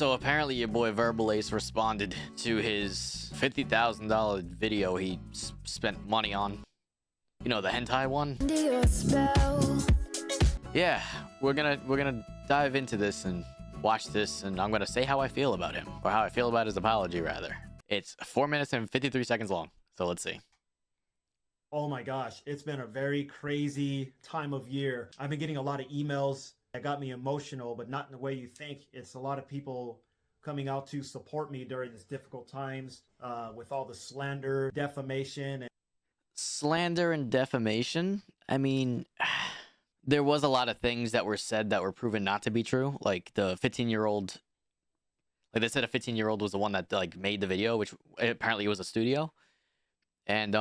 So apparently your boy Verbalase responded to his $50,000 video he spent money on. You know, the hentai one? Yeah, we're gonna dive into this and watch this, and I'm gonna say how I feel about him, or how I feel about his apology, rather. It's 4 minutes and 53 seconds long, so let's see. Oh my gosh, it's been a very crazy time of year. I've been getting a lot of emails that got me emotional, but not in the way you think. It's a lot of people coming out to support me during these difficult times with all the slander, defamation. Slander and defamation? I mean, there was a lot of things that were said that were proven not to be true. Like the 15-year-old, like they said a 15-year-old was the one that like made the video, which apparently was a studio. And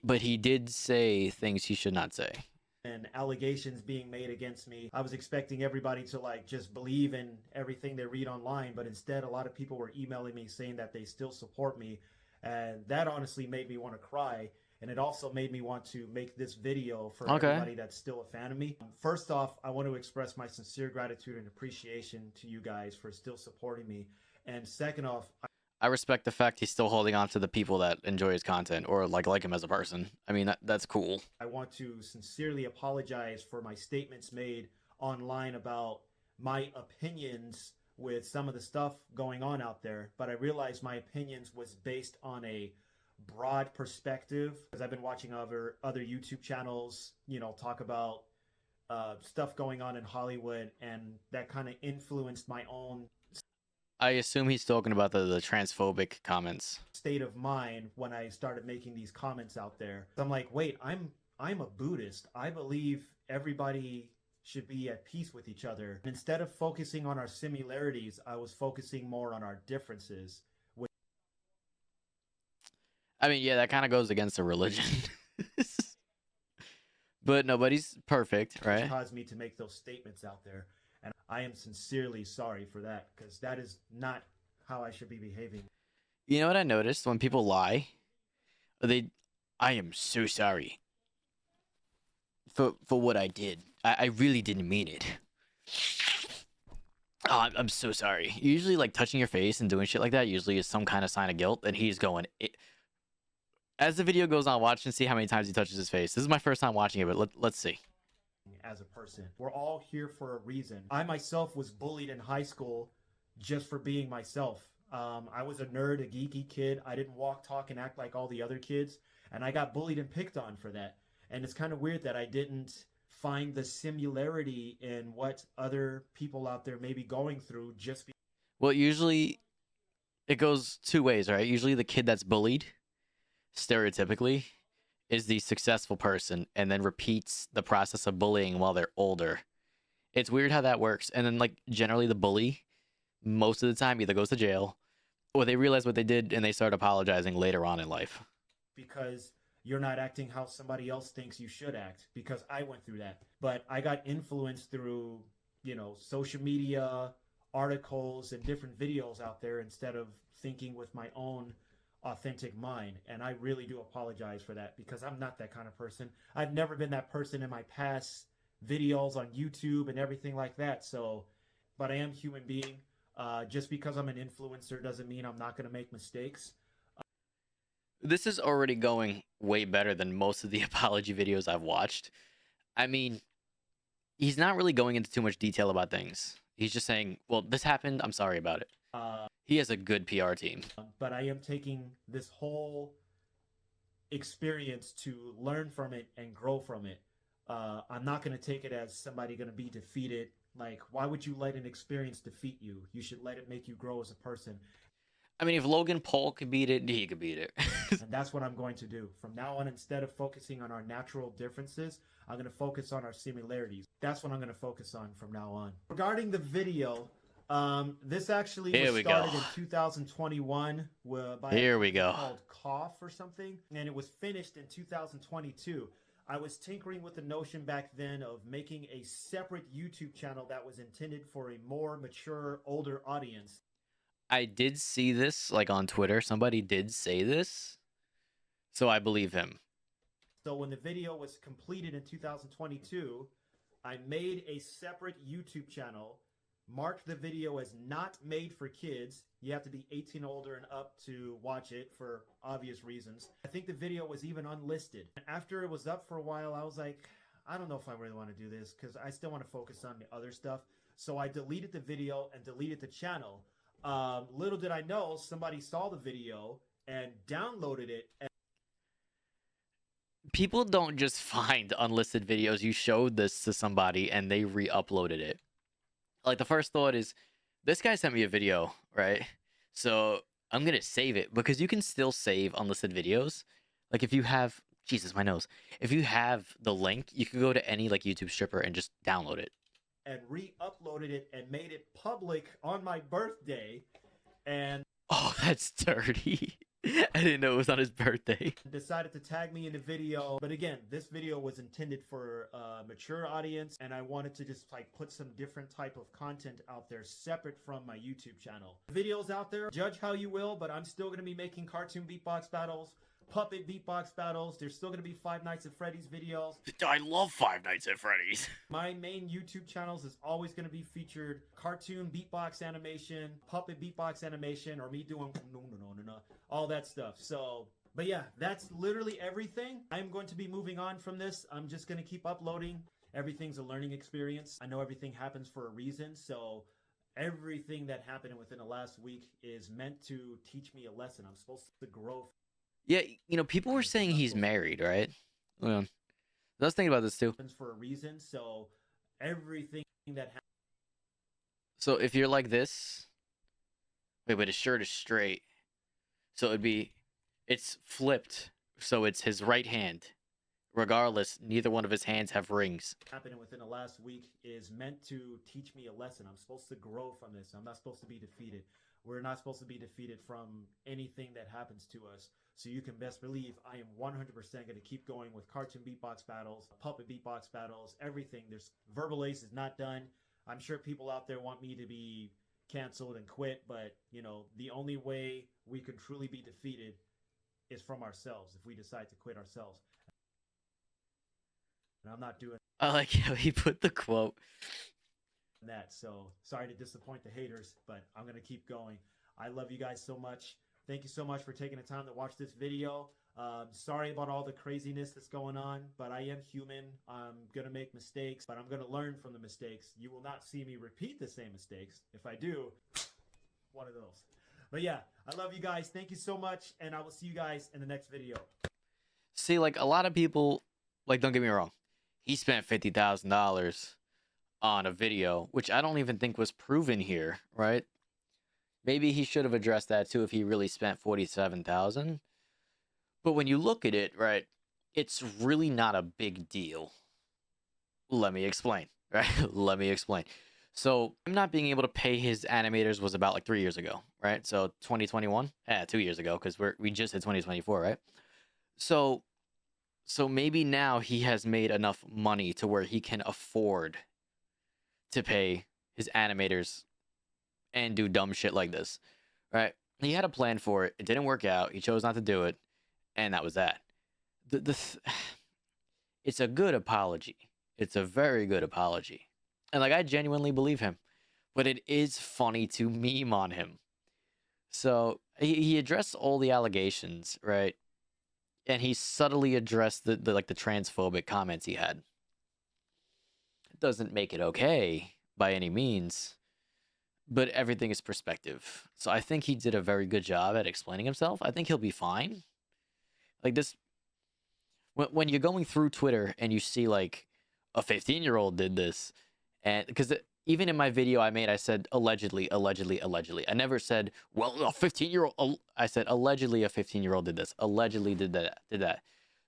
but he did say things he should not say. And allegations being made against me. I was expecting everybody to like just believe in everything they read online, but instead a lot of people were emailing me saying that they still support me, and that honestly made me want to cry. And it also made me want to make this video for everybody that's still a fan of me. First off, I want to express my sincere gratitude and appreciation to you guys for still supporting me. And second off, I respect the fact he's still holding on to the people that enjoy his content or like him as a person. I mean, that's cool. I want to sincerely apologize for my statements made online about my opinions with some of the stuff going on out there. But I realized my opinions was based on a broad perspective, because I've been watching other YouTube channels, you know, talk about stuff going on in Hollywood, and that kind of influenced my own. I assume he's talking about the transphobic comments. State of mind when I started making these comments out there. I'm like, wait, I'm a Buddhist. I believe everybody should be at peace with each other. Instead of focusing on our similarities, I was focusing more on our differences. I mean, yeah, that kind of goes against the religion. But nobody's perfect, right? It caused me to make those statements out there. And I am sincerely sorry for that, because that is not how I should be behaving. You know what I noticed? When people lie, I am so sorry for what I did. I really didn't mean it. Oh, I'm so sorry. Usually, like, touching your face and doing shit like that usually is some kind of sign of guilt, and he's going... As the video goes on, watch and see how many times he touches his face. This is my first time watching it, but let's see. As a person, we're all here for a reason. I myself was bullied in high school just for being myself. I was a nerd, a geeky kid. I didn't walk, talk, and act like all the other kids, and I got bullied and picked on for that. And it's kind of weird that I didn't find the similarity in what other people out there may be going through just because. Well, usually it goes two ways, right? Usually the kid that's bullied, stereotypically, is the successful person and then repeats the process of bullying while they're older. It's weird how that works. And then, like, generally the bully, most of the time, either goes to jail or they realize what they did and they start apologizing later on in life. Because you're not acting how somebody else thinks you should act, because I went through that. But I got influenced through, you know, social media, articles, and different videos out there instead of thinking with my own authentic mind. And I really do apologize for that, because I'm not that kind of person. I've never been that person in my past videos on YouTube and everything like that. So, but I am a human being. Just because I'm an influencer doesn't mean I'm not going to make mistakes. This is already going way better than most of the apology videos I've watched. I mean, he's not really going into too much detail about things. He's just saying, well, this happened, I'm sorry about it. He has a good PR team. But I am taking this whole experience to learn from it and grow from it. I'm not going to take it as somebody going to be defeated. Like, why would you let an experience defeat you? You should let it make you grow as a person. I mean, if Logan Paul could beat it, he could beat it. And that's what I'm going to do. From now on, instead of focusing on our natural differences, I'm going to focus on our similarities. That's what I'm going to focus on from now on. Regarding the video, this actually was started in 2021 by a called Cough or something, and it was finished in 2022. I was tinkering with the notion back then of making a separate YouTube channel that was intended for a more mature, older audience. I did see this, like, on Twitter. Somebody did say this, so I believe him. So when the video was completed in 2022, I made a separate YouTube channel marked the video as not made for kids. You have to be 18 older and up to watch it for obvious reasons. I think the video was even unlisted. After it was up for a while, I was like, I don't know if I really want to do this because I still want to focus on the other stuff. So I deleted the video and deleted the channel. Little did I know, somebody saw the video and downloaded it. People don't just find unlisted videos. You showed this to somebody and they re-uploaded it. Like, the first thought is, this guy sent me a video, right? So I'm gonna save it, because you can still save unlisted videos. Like, if you have, Jesus, my nose. If you have the link, you can go to any like YouTube stripper and just download it. And re-uploaded it and made it public on my birthday. And oh, that's dirty. I didn't know it was on his birthday. Decided to tag me in the video. But again, this video was intended for a mature audience, and I wanted to just like put some different type of content out there separate from my YouTube channel. Videos out there, judge how you will, but I'm still going to be making cartoon beatbox battles, puppet beatbox battles. There's still going to be Five Nights at Freddy's videos. I love Five Nights at Freddy's. My main YouTube channels is always going to be featured cartoon beatbox animation, puppet beatbox animation, or me doing no, all that stuff. So, but yeah, that's literally everything. I'm going to be moving on from this. I'm just going to keep uploading. Everything's a learning experience. I know everything happens for a reason. So everything that happened within the last week is meant to teach me a lesson. I'm supposed to grow. Yeah, you know, people were saying he's married, right? Well, I was thinking about this too. For a reason. So everything that happened. So if you're like this, wait, but his shirt is straight. So it's flipped. So it's his right hand. Regardless, neither one of his hands have rings. Happening within the last week is meant to teach me a lesson. I'm supposed to grow from this. I'm not supposed to be defeated. We're not supposed to be defeated from anything that happens to us. So you can best believe I am 100% going to keep going with cartoon beatbox battles, puppet beatbox battles, everything. There's Verbalase is not done. I'm sure people out there want me to be canceled and quit, but you know, the only way we can truly be defeated is from ourselves if we decide to quit ourselves. And I'm not doing I like how he put the quote. that. So sorry to disappoint the haters, but I'm going to keep going. I love you guys so much. Thank you so much for taking the time to watch this video. Sorry about all the craziness that's going on, but I am human. I'm going to make mistakes, but I'm going to learn from the mistakes. You will not see me repeat the same mistakes. If I do, one of those. But yeah, I love you guys. Thank you so much, and I will see you guys in the next video. See, like, a lot of people, like, don't get me wrong, he spent $50,000 on a video, which I don't even think was proven here, right? Maybe he should have addressed that too if he really spent $47,000. But when you look at it, right, it's really not a big deal. Let me explain, right? Let me explain. So him not being able to pay his animators was about like 3 years ago, right? So 2021, 2 years ago, because we just hit 2024, right? So maybe now he has made enough money to where he can afford to pay his animators and do dumb shit like this, right? He had a plan for it. It didn't work out. He chose not to do it, and that was that. It's a good apology. It's a very good apology. And like, I genuinely believe him, but it is funny to meme on him. So he addressed all the allegations, right? And he subtly addressed the transphobic comments he had. It doesn't make it okay by any means, but everything is perspective. So I think he did a very good job at explaining himself. I think he'll be fine. Like this, when you're going through Twitter and you see like a 15-year-old did this, and because even in my video I made, I said allegedly. I never said, well, a 15-year-old. I said allegedly a 15-year-old did this. Allegedly did that.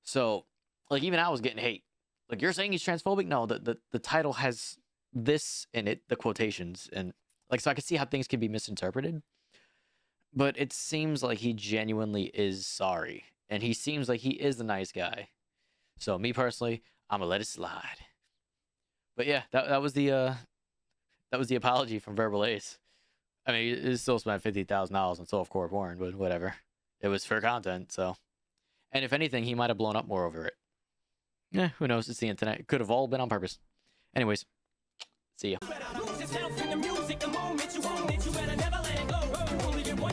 So like, even I was getting hate. Like, you're saying he's transphobic? No, the title has this in it, the quotations, and like, so I can see how things can be misinterpreted. But it seems like he genuinely is sorry, and he seems like he is a nice guy. So me personally, I'm gonna let it slide. But yeah, that was the apology from Verbalase. I mean, it still spent $50,000 on softcore porn, but whatever. It was for content, so. And if anything, he might have blown up more over it. Yeah, who knows? It's the internet. It could have all been on purpose. Anyways, see ya.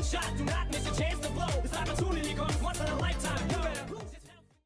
shot, do not